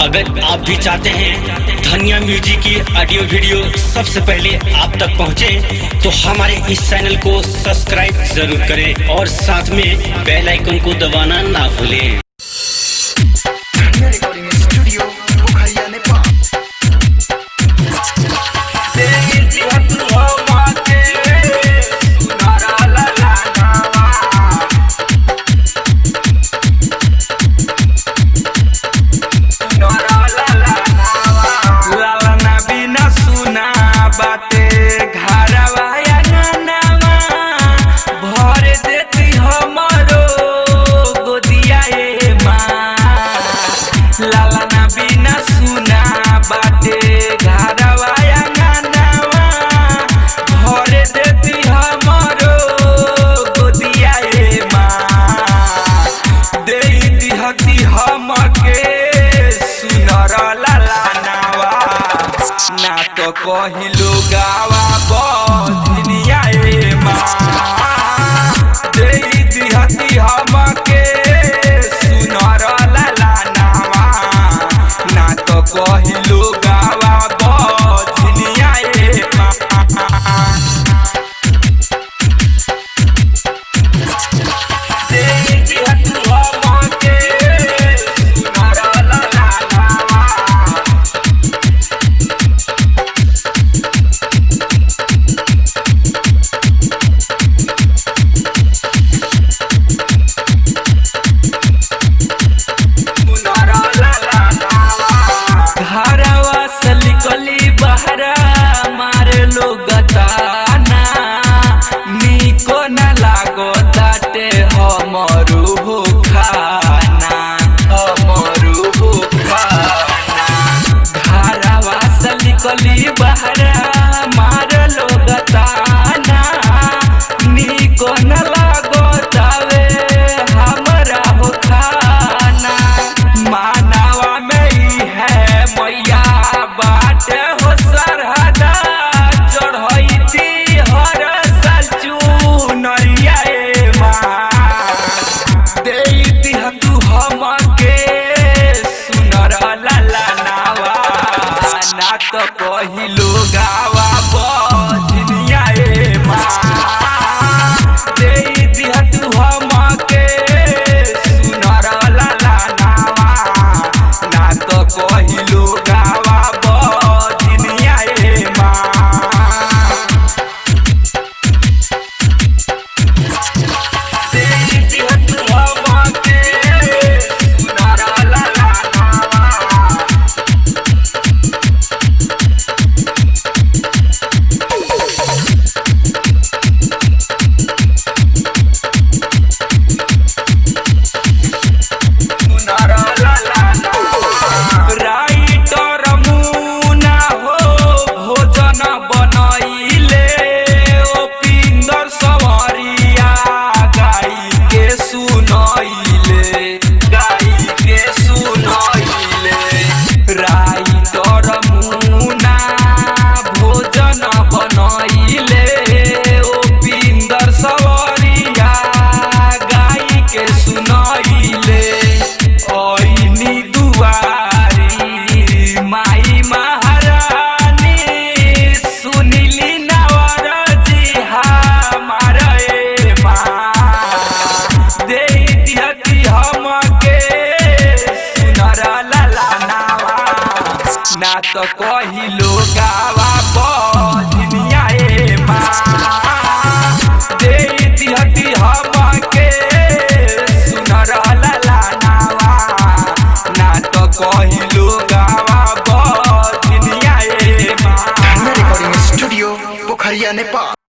अगर आप भी चाहते हैं धनिया म्यूजिक की ऑडियो वीडियो सबसे पहले आप तक पहुंचे, तो हमारे इस चैनल को सब्सक्राइब जरूर करें और साथ में बेल आइकन को दबाना ना भूलें। ना तो कहिलो गावा बजनिया ए माँ दे दिहती हमके सुनर लाला नावा। ना तो कहिलो गावा बजनिया ए माँ कली बहरा मार लोग ताना निको न लागतावे हमरा हो खाना। मानवा में ही है मैया बाट हो सरहदा चढ़ई थी हर साल चुनरिया ए माँ दे दिहतु हमके सुनर लाला नावा। ना तो कहिलो गावा बजनिया ए माँ दे दिहतु हमके सुनर लाला नावा। ना तो कहिलो गावा बजनिया ए माँ दे दिहतु हमके सुनर लाला नावा। ना तो कहिलो गावा